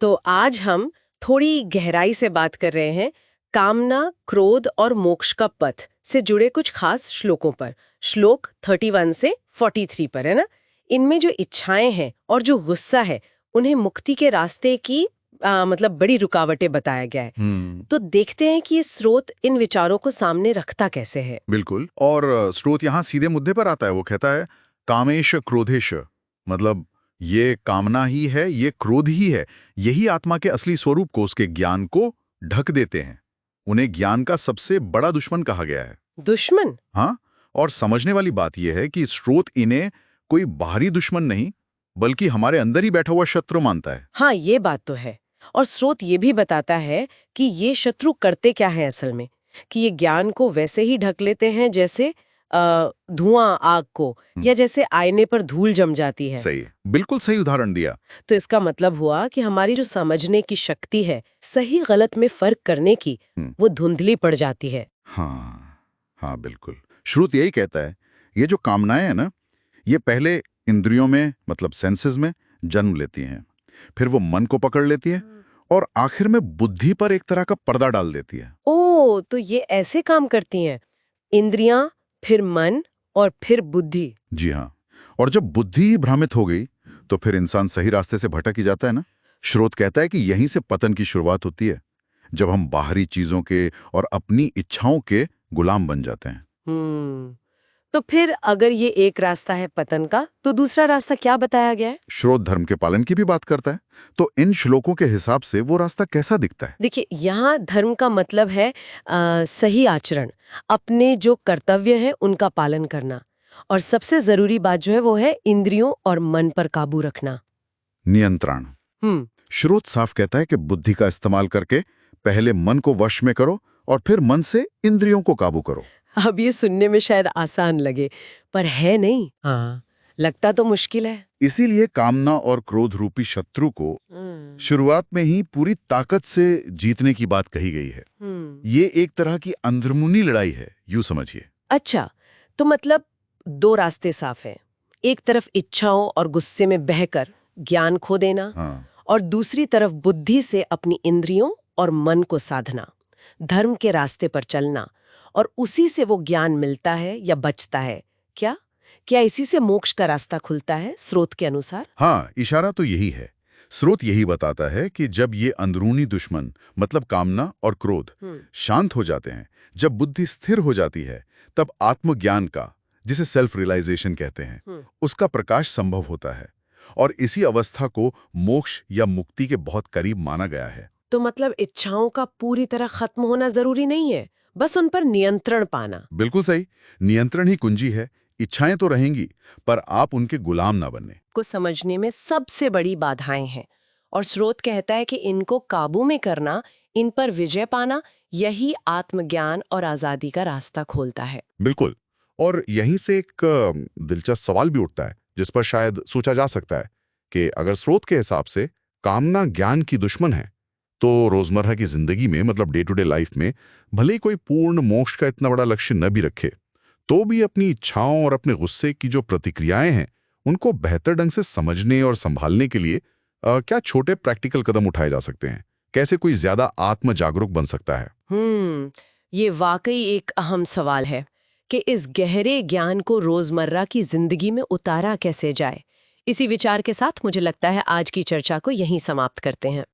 तो आज हम थोड़ी गहराई से बात कर रहे हैं कामना, क्रोध और मोक्ष का पथ से जुड़े कुछ खास श्लोकों पर। श्लोक 31 से 43 पर है ना। इनमें जो इच्छाएं हैं और जो गुस्सा है उन्हें मुक्ति के रास्ते की मतलब बड़ी रुकावटें बताया गया है। तो देखते हैं कि ये स्रोत इन विचारों को सामने रखता कैसे है। बिल्कुल। और स्रोत यहाँ सीधे मुद्दे पर आता है। वो कहता है कामेश क्रोधेश, मतलब ये कामना ही है, ये क्रोध ही है, यही आत्मा के असली स्वरूप को, उसके ज्ञान को ढक देते हैं। उन्हें ज्ञान का सबसे बड़ा दुश्मन कहा गया है। दुश्मन? हाँ, और समझने वाली बात यह है कि स्रोत इन्हें कोई बाहरी दुश्मन नहीं बल्कि हमारे अंदर ही बैठा हुआ शत्रु मानता है। हाँ, ये बात तो है। और स्रोत ये भी बताता है कि ये शत्रु करते क्या है असल में, कि ये ज्ञान को वैसे ही ढक लेते हैं जैसे धुआं आग को, या जैसे आईने पर धूल जम जाती है। सही, बिल्कुल सही उदाहरण दिया। तो इसका मतलब हुआ कि हमारी जो समझने की शक्ति है, सही गलत में फर्क करने की, वो धुंधली पड़ जाती है। हाँ हाँ, बिल्कुल। श्रुत यही कहता है, ये जो कामनाएं हैं ना, ये पहले इंद्रियों में मतलब सेंसेस में जन्म लेती हैं, फिर वो मन को पकड़ लेती है और आखिर में बुद्धि पर एक तरह का पर्दा डाल देती है। ओ, तो ये ऐसे काम करती हैं, इंद्रियां, फिर मन और फिर बुद्धि। जी हाँ। और जब बुद्धि ही भ्रमित हो गई तो फिर इंसान सही रास्ते से भटक ही जाता है ना। श्रोत कहता है कि यहीं से पतन की शुरुआत होती है, जब हम बाहरी चीजों के और अपनी इच्छाओं के गुलाम बन जाते हैं। तो फिर अगर ये एक रास्ता है पतन का, तो दूसरा रास्ता क्या बताया गया है? श्रोत धर्म के पालन की भी बात करता है। तो इन श्लोकों के हिसाब से वो रास्ता कैसा दिखता है? देखिए, यहाँ धर्म का मतलब है सही आचरण, अपने जो कर्तव्य है उनका पालन करना, और सबसे जरूरी बात जो है वो है इंद्रियों और मन पर काबू रखना, नियंत्रण। श्रोत साफ कहता है कि बुद्धि का इस्तेमाल करके पहले मन को वश में करो और फिर मन से इंद्रियों को काबू करो। अब ये सुनने में शायद आसान लगे, पर है नहीं। हाँ, लगता तो मुश्किल है। इसीलिए कामना और क्रोध रूपी शत्रु को शुरुआत में ही पूरी ताकत से जीतने की बात कही गई है। ये एक तरह की अंदरूनी लड़ाई है, यूं समझिए। अच्छा, तो मतलब दो रास्ते साफ हैं। एक तरफ इच्छाओं और गुस्से में बहकर ज्ञान खो देना, और दूसरी तरफ बुद्धि से अपनी इंद्रियों और मन को साधना, धर्म के रास्ते पर चलना, और उसी से वो ज्ञान मिलता है या बचता है। क्या इसी से मोक्ष का रास्ता खुलता है स्रोत के अनुसार? हाँ, इशारा तो यही है। स्रोत यही बताता है कि जब ये अंदरूनी दुश्मन मतलब कामना और क्रोध शांत हो जाते हैं, जब बुद्धि स्थिर हो जाती है, तब आत्मज्ञान का, जिसे सेल्फ रियलाइजेशन कहते हैं, उसका प्रकाश संभव होता है। और इसी अवस्था को मोक्ष या मुक्ति के बहुत करीब माना गया है। तो मतलब इच्छाओं का पूरी तरह खत्म होना जरूरी नहीं है, बस उन पर नियंत्रण पाना। बिल्कुल सही, नियंत्रण ही कुंजी है। इच्छाएं तो रहेंगी, पर आप उनके गुलाम ना बनने को समझने में सबसे बड़ी बाधाएं हैं, और स्रोत कहता है कि इनको काबू में करना, इन पर विजय पाना, यही आत्मज्ञान और आजादी का रास्ता खोलता है। बिल्कुल। और यहीं से एक दिलचस्प सवाल भी उठता है, जिस पर शायद सोचा जा सकता है कि अगर स्रोत के हिसाब से कामना ज्ञान की दुश्मन है, तो रोजमर्रा की जिंदगी में मतलब डे टू डे लाइफ में भले ही कोई पूर्ण मोक्ष का इतना बड़ा लक्ष्य न भी रखे, तो भी अपनी इच्छाओं और अपने गुस्से की जो प्रतिक्रियाएं हैं, उनको बेहतर ढंग से समझने और संभालने के लिए क्या छोटे प्रैक्टिकल कदम उठाए जा सकते हैं? कैसे कोई ज्यादा आत्म जागरूक बन सकता है? ये वाकई एक अहम सवाल है कि इस गहरे ज्ञान को रोजमर्रा की जिंदगी में उतारा कैसे जाए। इसी विचार के साथ मुझे लगता है आज की चर्चा को यहीं समाप्त करते हैं।